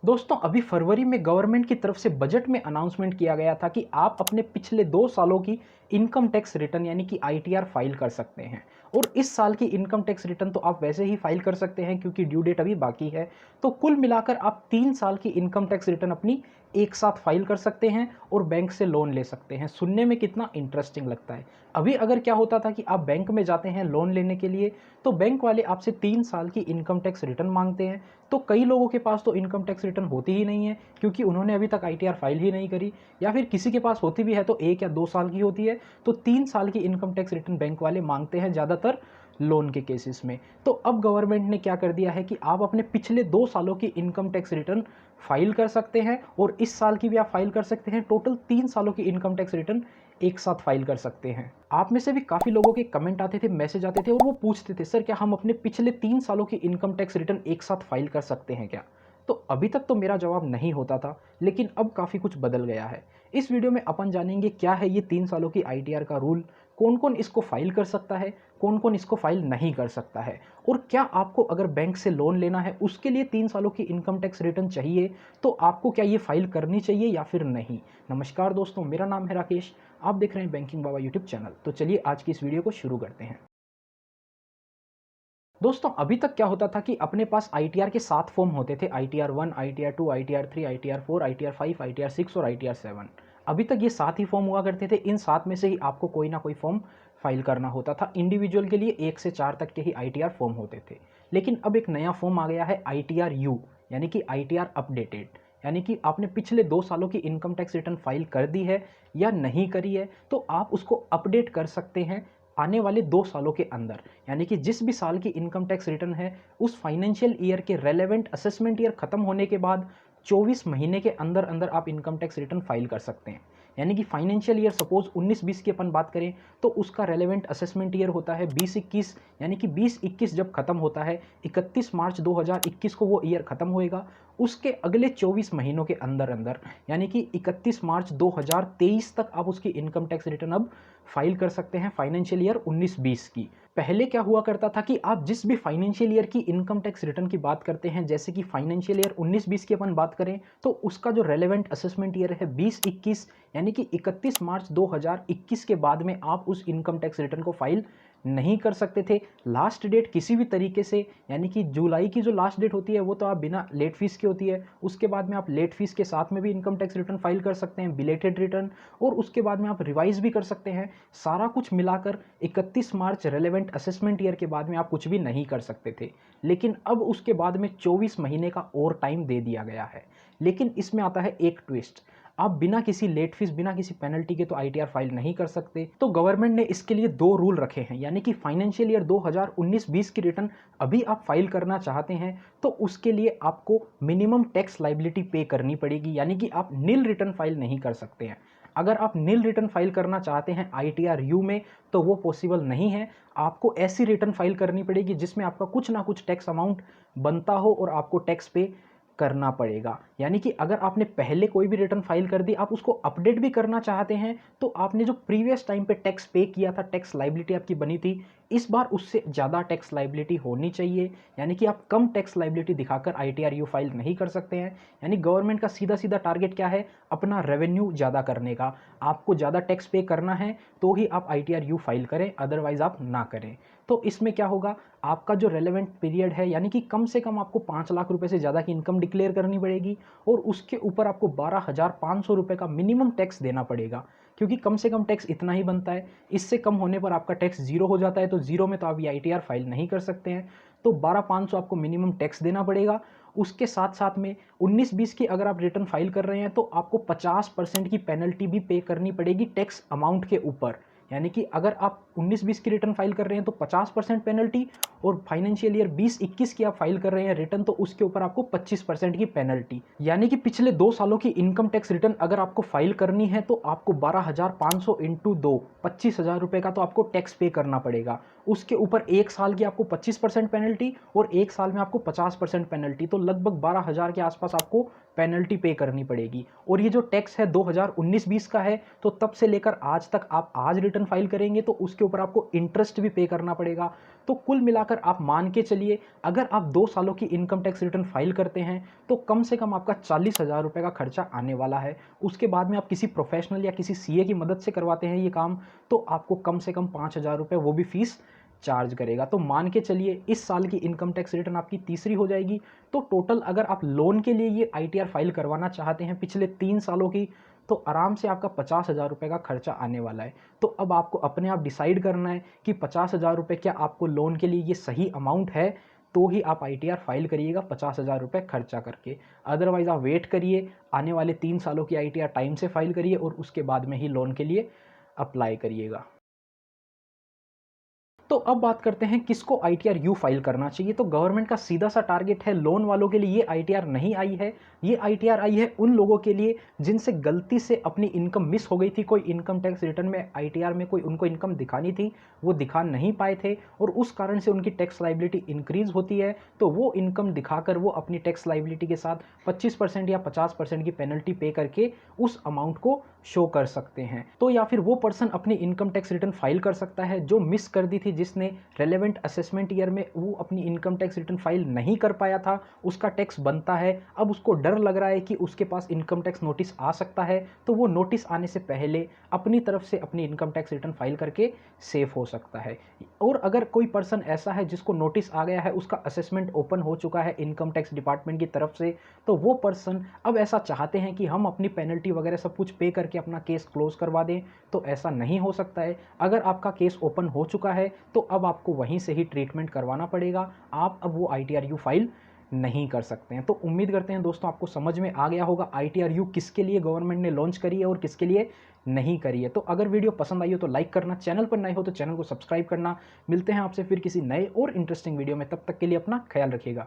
दोस्तों अभी फरवरी में गवर्नमेंट की तरफ से बजट में अनाउंसमेंट किया गया था कि आप अपने पिछले 2 सालों की इनकम टैक्स रिटर्न यानी कि आईटीआर फाइल कर सकते हैं। और इस साल की इनकम टैक्स रिटर्न तो आप वैसे ही फाइल कर सकते हैं क्योंकि ड्यू डेट अभी बाकी है। तो कुल मिलाकर आप 3 साल की इनकम टैक्स रिटर्न अपनी एक साथ फाइल कर सकते हैं और बैंक से लोन ले सकते हैं। सुनने में कितना इंटरेस्टिंग लगता है। अभी अगर क्या होता था कि आप बैंक में जाते हैं लोन लेने के लिए, तो बैंक वाले आपसे 3 साल की इनकम टैक्स रिटर्न मांगते हैं। तो कई लोगों के पास तो इनकम टैक्स रिटर्न होती ही नहीं है क्योंकि उन्होंने अभी तक आईटीआर फाइल ही नहीं करी, या फिर किसी के पास होती भी है तो 1 या 2 साल की होती है। तो 3 साल की इनकम टैक्स रिटर्न बैंक वाले मांगते हैं ज़्यादातर लोन के केसेस में। तो अब गवर्नमेंट ने क्या कर दिया है कि आप अपने पिछले 2 सालों की इनकम टैक्स रिटर्न फाइल कर सकते हैं और इस साल की भी आप फाइल कर सकते हैं। टोटल 3 सालों की इनकम टैक्स रिटर्न एक साथ फाइल कर सकते हैं। आप में से भी काफ़ी लोगों के कमेंट आते थे, मैसेज आते थे और वो पूछते थे, सर क्या हम अपने पिछले 3 सालों की इनकम टैक्स रिटर्न एक साथ फाइल कर सकते हैं क्या? तो अभी तक तो मेरा जवाब नहीं होता था, लेकिन अब काफ़ी कुछ बदल गया है। इस वीडियो में अपन जानेंगे क्या है ये 3 सालों की आईटीआर का रूल, कौन कौन इसको फाइल कर सकता है, कौन कौन इसको फाइल नहीं कर सकता है, और क्या आपको अगर बैंक से लोन लेना है उसके लिए 3 सालों की इनकम टैक्स रिटर्न चाहिए, तो आपको क्या ये फाइल करनी चाहिए या फिर नहीं। नमस्कार दोस्तों, मेरा नाम है राकेश, आप देख रहे हैं बैंकिंग बाबा यूट्यूब चैनल। तो चलिए आज की इस वीडियो को शुरू करते हैं। दोस्तों अभी तक क्या होता था कि अपने पास आईटीआर के 7 फॉर्म होते थे, ITR 1, ITR 2, ITR 3, ITR 4, ITR 5, ITR 6 और आईटीआर 7। अभी तक ये 7 ही फॉर्म हुआ करते थे। इन 7 में से ही आपको कोई ना कोई फॉर्म फाइल करना होता था। इंडिविजुअल के लिए 1 से 4 तक के ही आईटीआर फॉर्म होते थे। लेकिन अब एक नया फॉर्म आ गया है आईटीआर यू, यानी कि आईटीआर अपडेटेड। यानी कि आपने पिछले 2 सालों की इनकम टैक्स रिटर्न फाइल कर दी है या नहीं करी है, तो आप उसको अपडेट कर सकते हैं आने वाले 2 सालों के अंदर। यानी कि जिस भी साल की इनकम टैक्स रिटर्न है, उस फाइनेंशियल ईयर के रेलेवेंट असेसमेंट ईयर खत्म होने के बाद 24 महीने के अंदर अंदर आप इनकम टैक्स रिटर्न फाइल कर सकते हैं। यानी कि फाइनेंशियल ईयर सपोज 19-20 की अपन बात करें, तो उसका रेलेवेंट असेसमेंट ईयर होता है 20-21। यानी कि 20-21 जब खत्म होता है, 31 मार्च 2021 को वो ईयर खत्म होएगा। उसके अगले 24 महीनों के अंदर अंदर, यानी कि 31 मार्च 2023 तक आप उसकी इनकम टैक्स रिटर्न अब फाइल कर सकते हैं फाइनेंशियल ईयर 19-20 की। पहले क्या हुआ करता था कि आप जिस भी फाइनेंशियल ईयर की इनकम टैक्स रिटर्न की बात करते हैं, जैसे कि फाइनेंशियल ईयर 19-20 की अपन बात करें, तो उसका जो रेलेवेंट असेसमेंट ईयर है 20-21, यानी कि 31 मार्च 2021 के बाद में आप उस इनकम टैक्स रिटर्न को फाइल नहीं कर सकते थे। लास्ट डेट किसी भी तरीके से, यानी कि जुलाई की जो लास्ट डेट होती है वो तो आप बिना लेट फीस की होती है, उसके बाद में आप लेट फीस के साथ में भी इनकम टैक्स रिटर्न फाइल कर सकते हैं, बिलेटेड रिटर्न, और उसके बाद में आप रिवाइज भी कर सकते हैं। सारा कुछ मिलाकर 31 मार्च रेलेवेंट असेसमेंट ईयर के बाद में आप कुछ भी नहीं कर सकते थे। लेकिन अब उसके बाद में 24 महीने का और टाइम दे दिया गया है। लेकिन इसमें आता है एक ट्विस्ट, आप बिना किसी लेट फीस, बिना किसी पेनल्टी के तो आईटीआर फाइल नहीं कर सकते। तो गवर्नमेंट ने इसके लिए 2 रूल रखे हैं। यानी कि फाइनेंशियल ईयर 2019-20 की रिटर्न अभी आप फाइल करना चाहते हैं, तो उसके लिए आपको मिनिमम टैक्स लाइबिलिटी पे करनी पड़ेगी। यानी कि आप नील रिटर्न फाइल नहीं कर सकते हैं। अगर आप नील रिटर्न फाइल करना चाहते हैं आईटीआर यू में, तो वो पॉसिबल नहीं है। आपको ऐसी रिटर्न फाइल करनी पड़ेगी जिसमें आपका कुछ ना कुछ टैक्स अमाउंट बनता हो और आपको टैक्स पे करना पड़ेगा। यानी कि अगर आपने पहले कोई भी रिटर्न फाइल कर दी, आप उसको अपडेट भी करना चाहते हैं, तो आपने जो प्रीवियस टाइम पे टैक्स पे किया था, टैक्स लाइबिलिटी आपकी बनी थी, इस बार उससे ज़्यादा टैक्स लाइबिलिटी होनी चाहिए। यानी कि आप कम टैक्स लाइबिलिटी दिखाकर आईटीआर यू फाइल नहीं कर सकते हैं। यानी गवर्नमेंट का सीधा सीधा टारगेट क्या है, अपना रेवेन्यू ज़्यादा करने का। आपको ज़्यादा टैक्स पे करना है तो ही आप आईटीआर यू फाइल करें, अदरवाइज आप ना करें। तो इसमें क्या होगा, आपका जो रेलेवेंट पीरियड है, यानी कि कम से कम आपको 5 लाख रुपए से ज़्यादा की इनकम डिक्लेयर करनी पड़ेगी और उसके ऊपर आपको 12,500 रुपये का मिनिमम टैक्स देना पड़ेगा, क्योंकि कम से कम टैक्स इतना ही बनता है। इससे कम होने पर आपका टैक्स जीरो हो जाता है, तो जीरो में तो आप ये आईटीआर फाइल नहीं कर सकते हैं। तो 12,500 आपको मिनिमम टैक्स देना पड़ेगा। उसके साथ साथ में 19-20 की अगर आप रिटर्न फाइल कर रहे हैं, तो आपको 50% की पेनल्टी भी पे करनी पड़ेगी टैक्स अमाउंट के ऊपर। यानी कि अगर आप 19-20 की रिटर्न फाइल कर रहे हैं तो 50% पेनल्टी, और फाइनेंशियल ईयर 20-21 की आप फाइल कर रहे हैं रिटर्न, तो उसके ऊपर आपको 25% की पेनल्टी। यानी कि पिछले 2 सालों की इनकम टैक्स रिटर्न अगर आपको फाइल करनी है, तो आपको 12,500 इंटू 2, 25,000 रुपये का तो आपको टैक्स पे करना पड़ेगा। उसके ऊपर 1 साल की आपको 25% पेनल्टी और 1 साल में आपको 50% पेनल्टी, तो लगभग 12,000 के आसपास आपको पेनल्टी पे करनी पड़ेगी। और ये जो टैक्स है 2019-20 का है, तो तब से लेकर आज तक आप आज रिटर्न फाइल करेंगे तो उसके उसके ऊपर आपको इंटरेस्ट भी पे करना पड़ेगा। तो कुल मिलाकर आप मान के चलिए, अगर आप 2 सालों की इनकम टैक्स रिटर्न फाइल करते हैं तो कम से कम आपका 40,000 रुपये का खर्चा आने वाला है। उसके बाद में आप किसी प्रोफेशनल या किसी सीए की मदद से करवाते हैं ये काम, तो आपको कम से कम 5,000 रुपये वो भी फीस चार्ज करेगा। तो मान के चलिए इस साल की इनकम टैक्स रिटर्न आपकी तीसरी हो जाएगी। तो टोटल अगर आप लोन के लिए ये आईटीआर फाइल करवाना चाहते हैं पिछले 3 सालों की, तो आराम से आपका 50,000 रुपये का खर्चा आने वाला है। तो अब आपको अपने आप डिसाइड करना है कि 50,000 रुपये क्या आपको लोन के लिए ये सही अमाउंट है, तो ही आप आईटीआर फाइल करिएगा 50,000 रुपये खर्चा करके। अदरवाइज़ आप वेट करिए, आने वाले 3 सालों की आईटीआर टाइम से फाइल करिए और उसके बाद में ही लोन के लिए अप्लाई करिएगा। तो अब बात करते हैं किसको आईटीआर यू फाइल करना चाहिए। तो गवर्नमेंट का सीधा सा टारगेट है लोन वालों के लिए ये आईटीआर नहीं आई है। ये आईटीआर आई है उन लोगों के लिए जिनसे गलती से अपनी इनकम मिस हो गई थी, कोई इनकम टैक्स रिटर्न में आईटीआर में कोई उनको इनकम दिखानी थी, वो दिखा नहीं पाए थे और उस कारण से उनकी टैक्स लाइबिलिटी इंक्रीज होती है। तो वो इनकम दिखाकर वो अपनी टैक्स लाइबिलिटी के साथ 25% या 50% की पेनल्टी पे करके उस अमाउंट को शो कर सकते हैं। तो या फिर वो पर्सन अपनी इनकम टैक्स रिटर्न फाइल कर सकता है जो मिस कर दी थी, जिसने रेलेवेंट असेसमेंट ईयर में वो अपनी इनकम टैक्स रिटर्न फाइल नहीं कर पाया था, उसका टैक्स बनता है, अब उसको डर लग रहा है कि उसके पास इनकम टैक्स नोटिस आ सकता है, तो वो नोटिस आने से पहले अपनी तरफ से अपनी इनकम टैक्स रिटर्न फाइल करके सेफ हो सकता है। और अगर कोई पर्सन ऐसा है जिसको नोटिस आ गया है, उसका असेसमेंट ओपन हो चुका है इनकम टैक्स डिपार्टमेंट की तरफ से, तो वो पर्सन अब ऐसा चाहते हैं कि हम अपनी पेनल्टी वगैरह सब कुछ पे करके अपना केस क्लोज करवा दें, तो ऐसा नहीं हो सकता है। अगर आपका केस ओपन हो चुका है तो अब आपको वहीं से ही ट्रीटमेंट करवाना पड़ेगा, आप अब वो आईटीआर यू फाइल नहीं कर सकते हैं। तो उम्मीद करते हैं दोस्तों आपको समझ में आ गया होगा आईटीआर यू किसके लिए गवर्नमेंट ने लॉन्च करी है और किसके लिए नहीं करी है। तो अगर वीडियो पसंद आई हो तो लाइक करना, चैनल पर नए हो तो चैनल को सब्सक्राइब करना। मिलते हैं आपसे फिर किसी नए और इंटरेस्टिंग वीडियो में, तब तक के लिए अपना ख्याल रखिएगा।